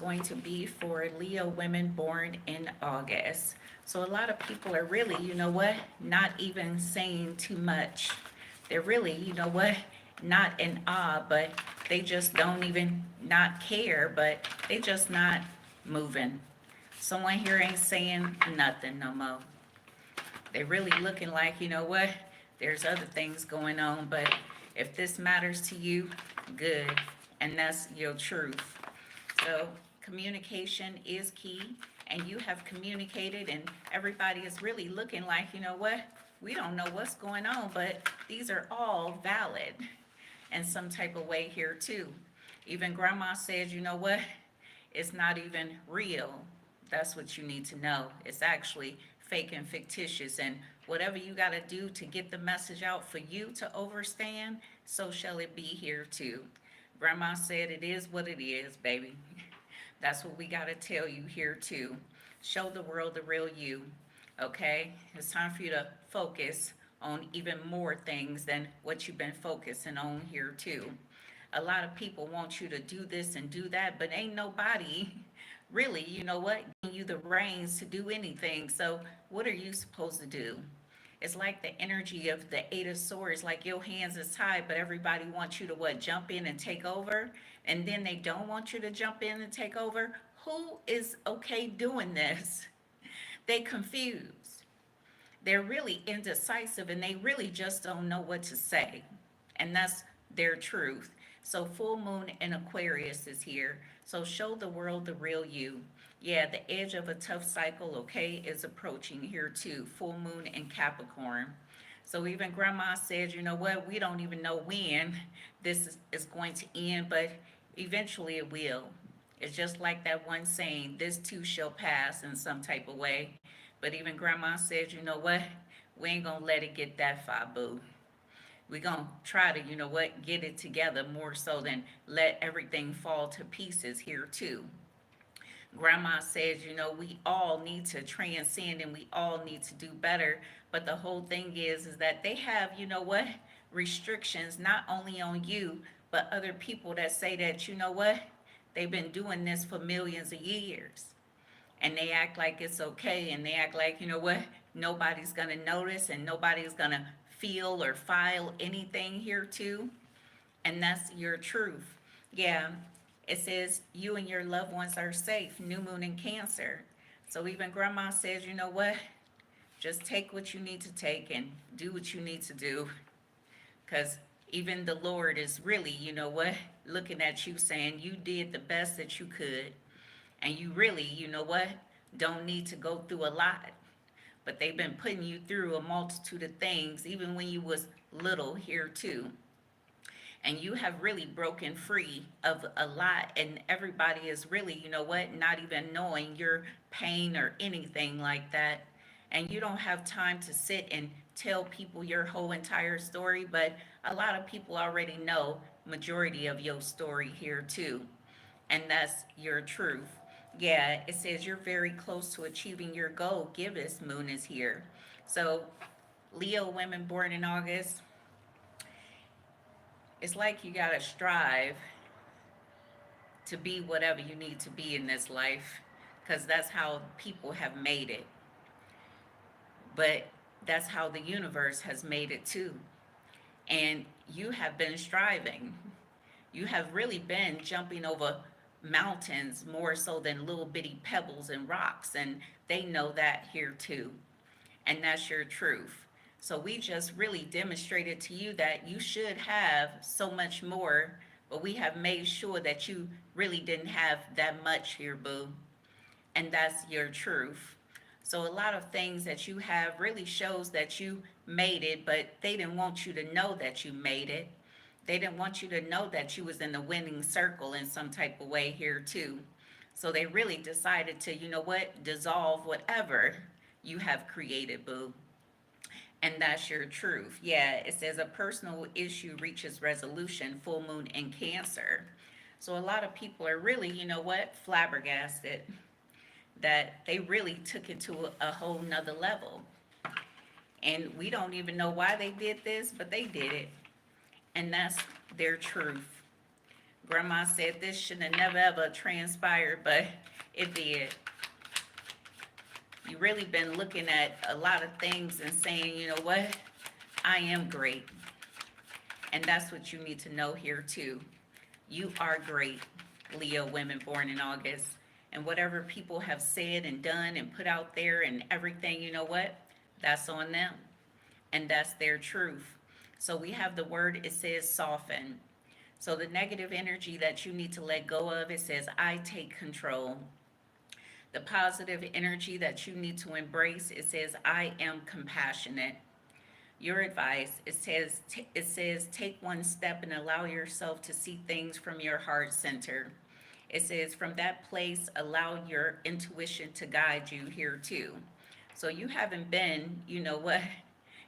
going to be for Leo women born in August. So a lot of people are really, not even saying too much. They're really, not in awe, but they just don't even not care, but they just not moving. Someone here ain't saying nothing no more. They really looking like, there's other things going on, but if this matters to you, good. And that's your truth. So communication is key, and you have communicated, and everybody is really looking like, we don't know what's going on, but these are all valid in some type of way here too. Even grandma says, it's not even real. That's what you need to know. It's actually fake and fictitious, and whatever you got to do to get the message out for you to understand, so shall it be here too. Grandma said it is what it is, baby. That's what we got to tell you here too. Show the world the real you, okay? It's time for you to focus on even more things than what you've been focusing on here too. A lot of people want you to do this and do that, but ain't nobody really, giving you the reins to do anything. So what are you supposed to do? It's like the energy of the Eight of Swords, like your hands is tied, but everybody wants you to what? Jump in and take over, and then they don't want you to jump in and take over. Who is okay doing this? They confused. They're really indecisive, and they really just don't know what to say. And that's their truth. So full moon in Aquarius is here. So show the world the real you. Yeah, the edge of a tough cycle, okay, is approaching here too. Full moon in Capricorn. So even grandma says, you know what, we don't even know when this is going to end, but eventually it will. It's just like that one saying, this too shall pass in some type of way. But even grandma says, you know what, we ain't gonna let it get that far, boo. We're gonna try to, get it together more so than let everything fall to pieces here too. Grandma says, we all need to transcend and we all need to do better. But the whole thing is that they have, restrictions not only on you, but other people that say that, they've been doing this for millions of years. And they act like it's okay, and they act like, nobody's gonna notice and nobody's gonna feel or file anything here too. And that's your truth. Yeah, it says you and your loved ones are safe. New moon in Cancer. So even grandma says, you know what? Just take what you need to take and do what you need to do. Because even the Lord is really, looking at you saying you did the best that you could. And you really, don't need to go through a lot. But they've been putting you through a multitude of things, even when you was little here too. And you have really broken free of a lot, and everybody is really, not even knowing your pain or anything like that. And you don't have time to sit and tell people your whole entire story, but a lot of people already know majority of your story here too. And that's your truth. Yeah, it says you're very close to achieving your goal. Gibbous moon is here. So Leo women born in August, it's like you gotta strive to be whatever you need to be in this life, because that's how people have made it. But that's how the universe has made it too. And you have been striving. You have really been jumping over mountains more so than little bitty pebbles and rocks. And they know that here too. And that's your truth. So we just really demonstrated to you that you should have so much more, but we have made sure that you really didn't have that much here, boo. And that's your truth. So a lot of things that you have really shows that you made it, but they didn't want you to know that you made it. They didn't want you to know that you was in the winning circle in some type of way here too. So they really decided to, dissolve whatever you have created, boo. And that's your truth. Yeah, it says a personal issue reaches resolution, full moon in Cancer. So a lot of people are really, flabbergasted that they really took it to a whole nother level. And we don't even know why they did this, but they did it. And that's their truth. Grandma said this should have never ever transpired, but it did. You really been looking at a lot of things and saying, you know what? I am great. And that's what you need to know here too. You are great, Leo women born in August. And whatever people have said and done and put out there and everything, you know what? That's on them. And that's their truth. So we have the word, it says soften. So the negative energy that you need to let go of, it says, I take control. The positive energy that you need to embrace, it says, I am compassionate. Your advice, it says take one step and allow yourself to see things from your heart center. It says from that place allow your intuition to guide you here too. So you haven't been, you know what,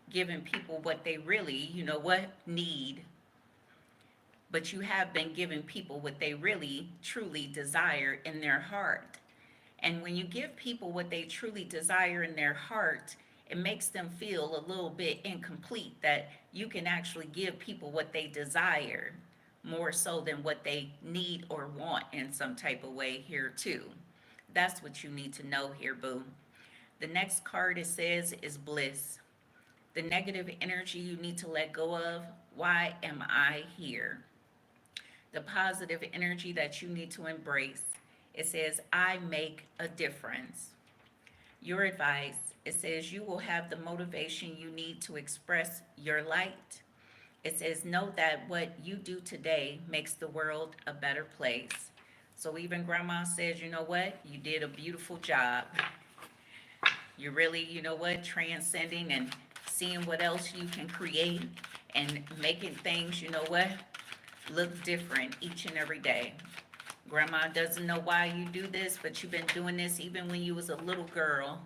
giving people what they really, you know what, need, but you have been giving people what they really truly desire in their heart. And when you give people what they truly desire in their heart, it makes them feel a little bit incomplete that you can actually give people what they desire more so than what they need or want in some type of way here too. That's what you need to know here, boo. The next card it says is bliss. The negative energy you need to let go of. Why am I here? The positive energy that you need to embrace. It says, I make a difference. Your advice, it says, you will have the motivation you need to express your light. It says, know that what you do today makes the world a better place. So even grandma says, you know what? You did a beautiful job. You're really, you know what, transcending and seeing what else you can create and making things, you know what, look different each and every day. Grandma doesn't know why you do this, but you've been doing this even when you was a little girl,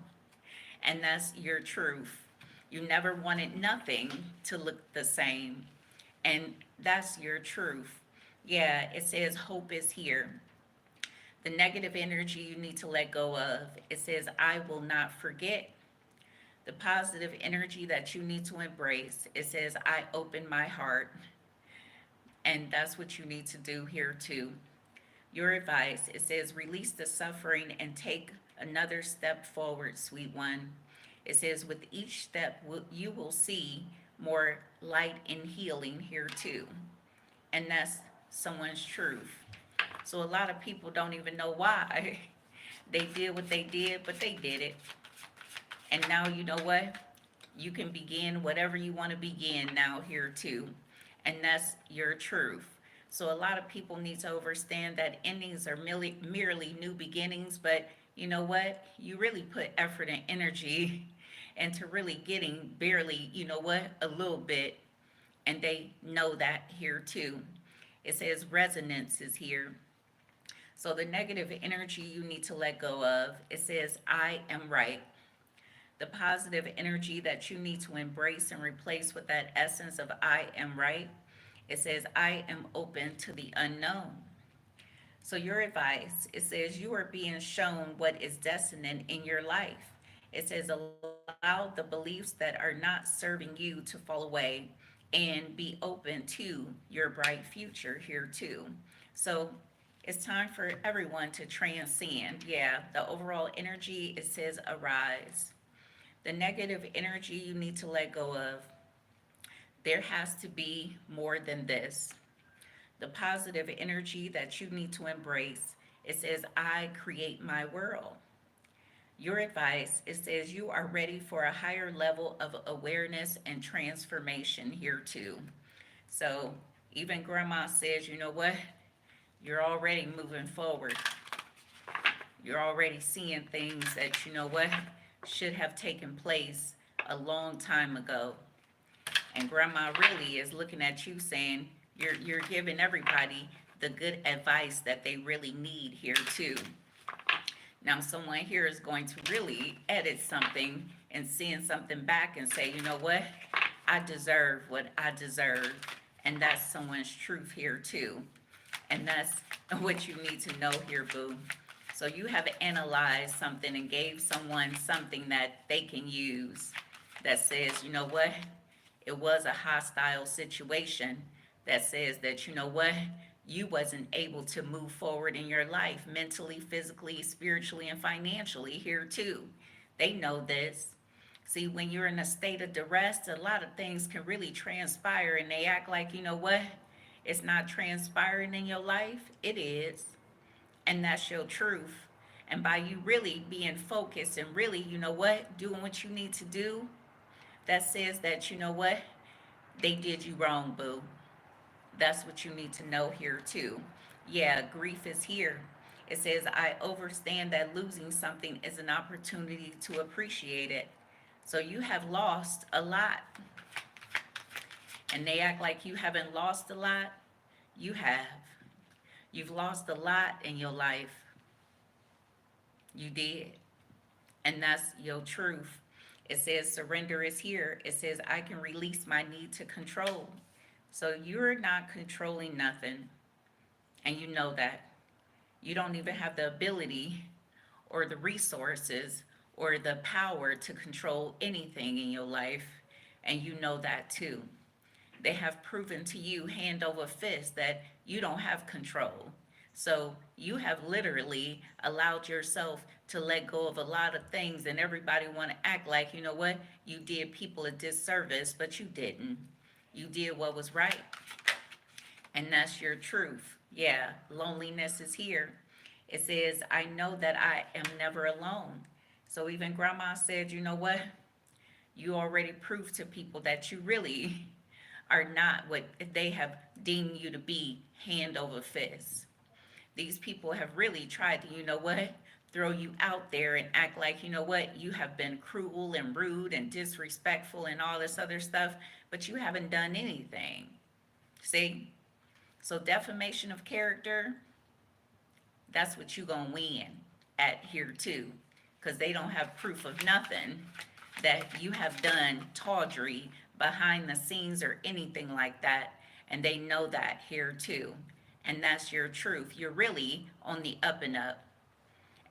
and that's your truth. You never wanted nothing to look the same, and that's your truth. Yeah, it says hope is here. The negative energy you need to let go of. It says, I will not forget. The positive energy that you need to embrace. It says, I open my heart. And that's what you need to do here too. Your advice, it says, release the suffering and take another step forward, sweet one. It says, with each step, you will see more light and healing here too. And that's someone's truth. So a lot of people don't even know why they did what they did, but they did it. And now you know what? You can begin whatever you want to begin now here too. And that's your truth. So a lot of people need to understand that endings are merely new beginnings, but you know what? You really put effort and energy into really getting barely, you know what, a little bit. And they know that here too. It says resonance is here. So the negative energy you need to let go of, it says, I am right. The positive energy that you need to embrace and replace with that essence of I am right, it says, I am open to the unknown. So your advice, it says, you are being shown what is destined in your life. It says, allow the beliefs that are not serving you to fall away and be open to your bright future here too. So it's time for everyone to transcend. Yeah, the overall energy, it says arise. The negative energy you need to let go of. There has to be more than this. The positive energy that you need to embrace. It says, I create my world. Your advice, it says, you are ready for a higher level of awareness and transformation here too. So even grandma says, you know what? You're already moving forward. You're already seeing things that, you know what, should have taken place a long time ago. And grandma really is looking at you saying, you're giving everybody the good advice that they really need here too. Now someone here is going to really edit something and seeing something back and say, you know what? I deserve what I deserve. And that's someone's truth here too. And that's what you need to know here, boo. So you have analyzed something and gave someone something that they can use that says, you know what? It was a hostile situation that says that, you know what? you wasn't able to move forward in your life mentally, physically, spiritually, and financially here too. They know this. See, when you're in a state of duress, a lot of things can really transpire and they act like, you know what? It's not transpiring in your life. It is. And that's your truth. And by you really being focused and really, you know what, doing what you need to do, that says that, you know what, they did you wrong, boo. That's what you need to know here too. Yeah, grief is here. It says, I understand that losing something is an opportunity to appreciate it. So you have lost a lot. And they act like you haven't lost a lot. You have. You've lost a lot in your life. You did. And that's your truth. It says surrender is here. It says I can release my need to control. So you're not controlling nothing. And you know that. You don't even have the ability or the resources or the power to control anything in your life. And you know that too. They have proven to you hand over fist that you don't have control. So you have literally allowed yourself to let go of a lot of things, and everybody want to act like, you know what, you did people a disservice, but you didn't. You did what was right, and that's your truth. Yeah, loneliness is here. It says, I know that I am never alone. So even grandma said, you know what, you already proved to people that you really are not what they have deemed you to be, hand over fist. These people have really tried to, you know what, throw you out there and act like, you know what, you have been cruel and rude and disrespectful and all this other stuff, but you haven't done anything. See? So defamation of character, that's what you gonna win at here too. Because they don't have proof of nothing that you have done tawdry behind the scenes or anything like that. And they know that here too. And that's your truth. You're really on the up and up.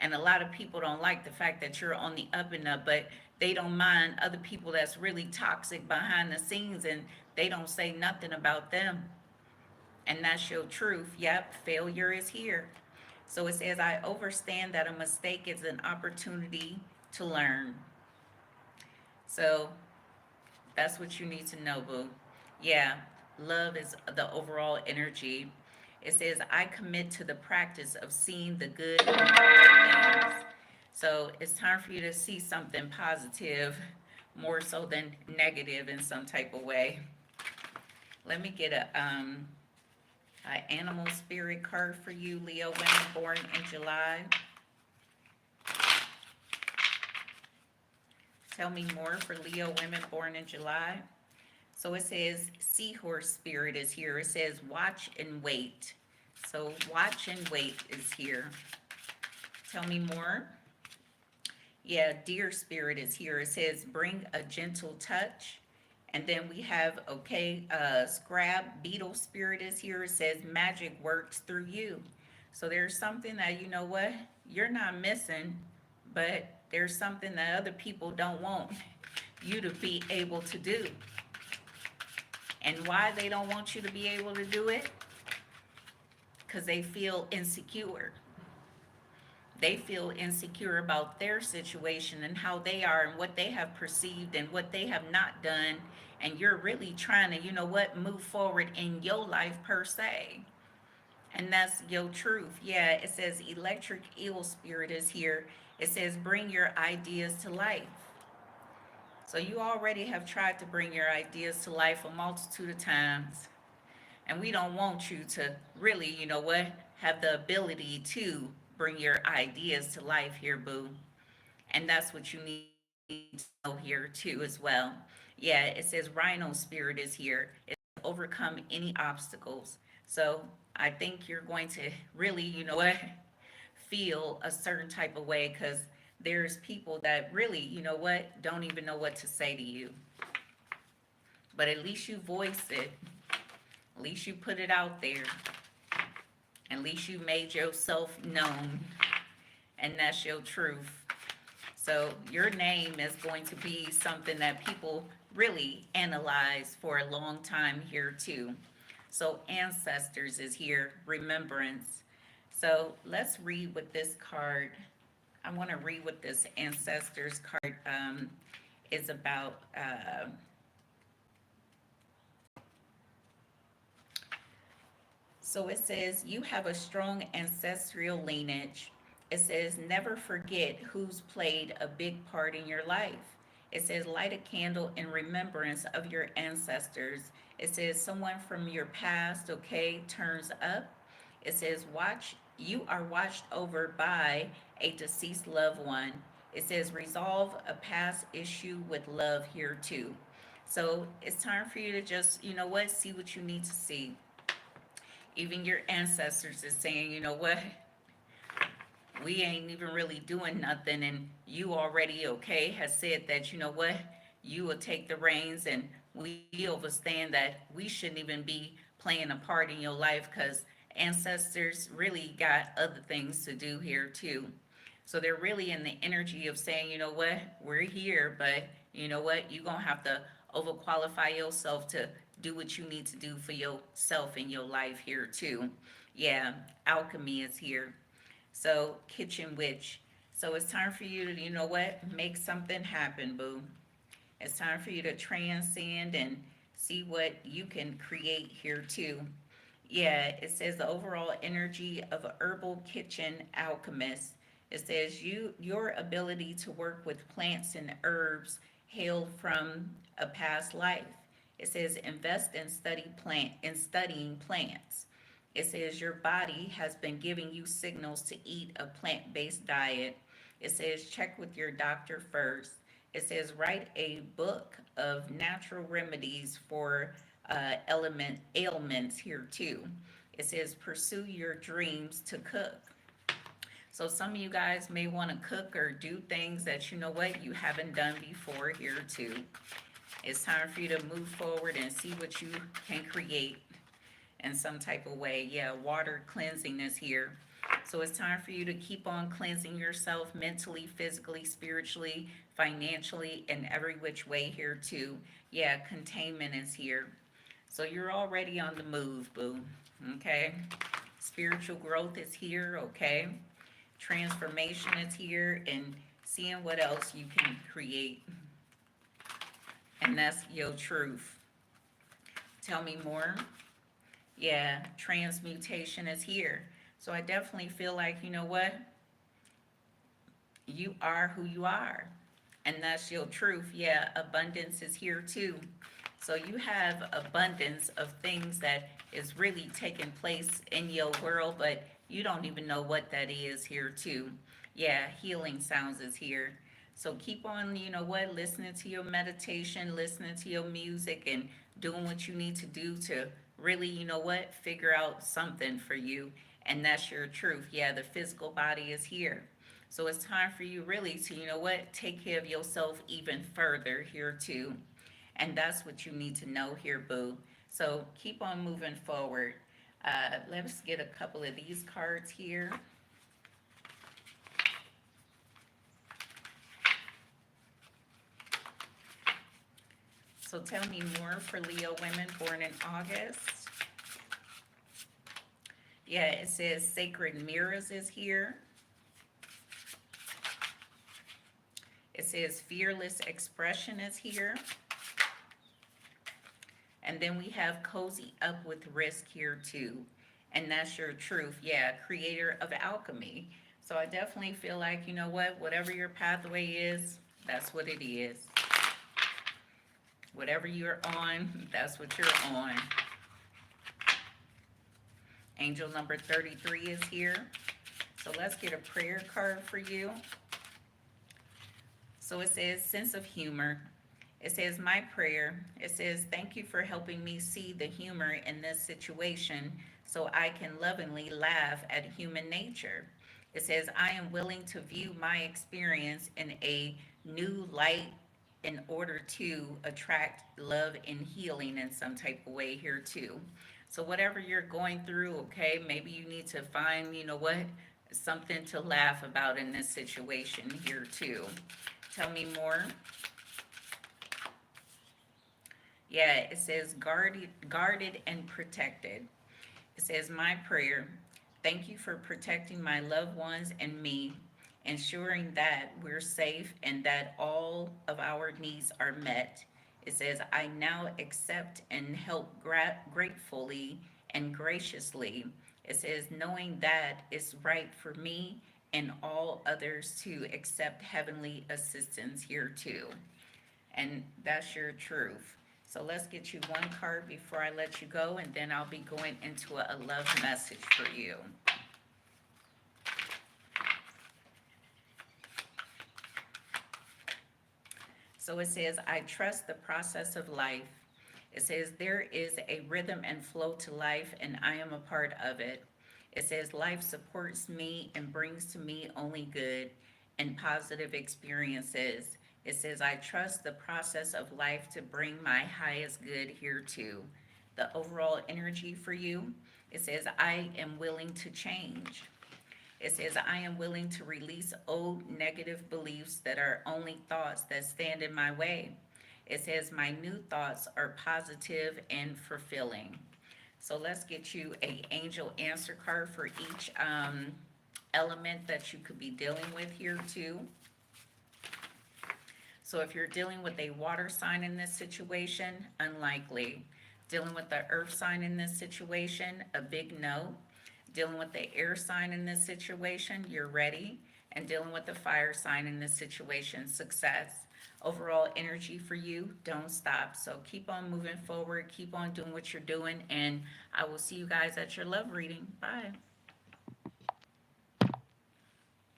And a lot of people don't like the fact that you're on the up and up, but they don't mind other people that's really toxic behind the scenes and they don't say nothing about them. And that's your truth. Yep, failure is here. So it says, I understand that a mistake is an opportunity to learn. So that's what you need to know, boo. Yeah, love is the overall energy. It says, I commit to the practice of seeing the good in all things. So it's time for you to see something positive more so than negative in some type of way. Let me get a animal spirit card for you, Leo women born in July. Tell me more for Leo women born in July. So it says seahorse spirit is here. It says watch and wait. So watch and wait is here. Tell me more. Yeah, deer spirit is here. It says bring a gentle touch. And then we have, okay, scrab beetle spirit is here. It says magic works through you. So there's something that, you know what, you're not missing, but there's something that other people don't want you to be able to do. And why they don't want you to be able to do it? Because they feel insecure. They feel insecure about their situation and how they are and what they have perceived and what they have not done. And you're really trying to, you know what, move forward in your life per se. And that's your truth. Yeah, it says electric eel spirit is here. It says bring your ideas to life. So you already have tried to bring your ideas to life a multitude of times. And we don't want you to really, you know what, have the ability to bring your ideas to life here, boo. And that's what you need to know here too as well. Yeah, it says rhino spirit is here. It's overcome any obstacles. So I think you're going to really, you know what, feel a certain type of way because there's people that really, you know what, don't even know what to say to you. But at least you voice it. At least you put it out there. At least you made yourself known. And that's your truth. So your name is going to be something that people really analyze for a long time here too. So ancestors is here, remembrance. So let's read what this card, I want to read what this ancestors card is about. So it says, you have a strong ancestral lineage. It says, never forget who's played a big part in your life. It says, light a candle in remembrance of your ancestors. It says, someone from your past, okay, turns up. It says, you are watched over by a deceased loved one. It says, resolve a past issue with love here too. So it's time for you to just, you know what, see what you need to see. Even your ancestors is saying, you know what, we ain't even really doing nothing, and you already, okay, has said that, you know what, you will take the reins, and we understand that we shouldn't even be playing a part in your life, because ancestors really got other things to do here too. So they're really in the energy of saying, you know what, we're here, but you know what, you're going to have to overqualify yourself to do what you need to do for yourself in your life here too. Yeah, alchemy is here. So, kitchen witch. So it's time for you to, you know what, make something happen, boo. It's time for you to transcend and see what you can create here too. Yeah, it says the overall energy of a herbal kitchen alchemist. It says your ability to work with plants and herbs hail from a past life. It says invest in studying plants. It says your body has been giving you signals to eat a plant-based diet. It says check with your doctor first. It says write a book of natural remedies for ailments here too. It says pursue your dreams to cook. So some of you guys may want to cook or do things that you know what you haven't done before here too. It's time for you to move forward and see what you can create in some type of way. Yeah, water cleansing is here. So it's time for you to keep on cleansing yourself mentally, physically, spiritually, financially, and every which way here too. Yeah, containment is here. So you're already on the move, boo. Okay? Spiritual growth is here, okay? Transformation is here, and seeing what else you can create. And that's your truth. Tell me more. Yeah, transmutation is here. So I definitely feel like, you know what? You are who you are. And that's your truth. Yeah, abundance is here too. So you have abundance of things that is really taking place in your world, but you don't even know what that is here too. Yeah, healing sounds is here. So keep on, you know what, listening to your meditation, listening to your music, and doing what you need to do to really, you know what, figure out something for you. And that's your truth. Yeah, the physical body is here. So it's time for you really to, you know what, take care of yourself even further here too. And that's what you need to know here, boo. So keep on moving forward. Let's get a couple of these cards here. So tell me more for Leo women born in August. Yeah, it says sacred mirrors is here. It says fearless expression is here. And then we have cozy up with risk here too. And that's your truth. Yeah, creator of alchemy. So I definitely feel like, you know what, whatever your pathway is, that's what it is. Whatever you're on, that's what you're on. Angel number 33 is here. So let's get a prayer card for you. So it says sense of humor. It says my prayer. It says thank you for helping me see the humor in this situation so I can lovingly laugh at human nature. It says I am willing to view my experience in a new light in order to attract love and healing in some type of way here too. So whatever you're going through, okay, maybe you need to find, you know what, something to laugh about in this situation here too. Tell me more. Yeah, it says guarded and protected. It says, my prayer, thank you for protecting my loved ones and me, ensuring that we're safe and that all of our needs are met. It says, I now accept and help gratefully and graciously. It says, knowing that it's right for me and all others to accept heavenly assistance here too. And that's your truth. So let's get you one card before I let you go, and then I'll be going into a love message for you. So it says, I trust the process of life. It says, there is a rhythm and flow to life, and I am a part of it. It says, life supports me and brings to me only good and positive experiences. It says, I trust the process of life to bring my highest good here too. The overall energy for you, it says, I am willing to change. It says, I am willing to release old negative beliefs that are only thoughts that stand in my way. It says, my new thoughts are positive and fulfilling. So let's get you a angel answer card for each element that you could be dealing with here too. So if you're dealing with a water sign in this situation, unlikely. Dealing with the earth sign in this situation, a big no. Dealing with the air sign in this situation, you're ready. And dealing with the fire sign in this situation, success. Overall energy for you, don't stop. So keep on moving forward, keep on doing what you're doing, and I will see you guys at your love reading. Bye.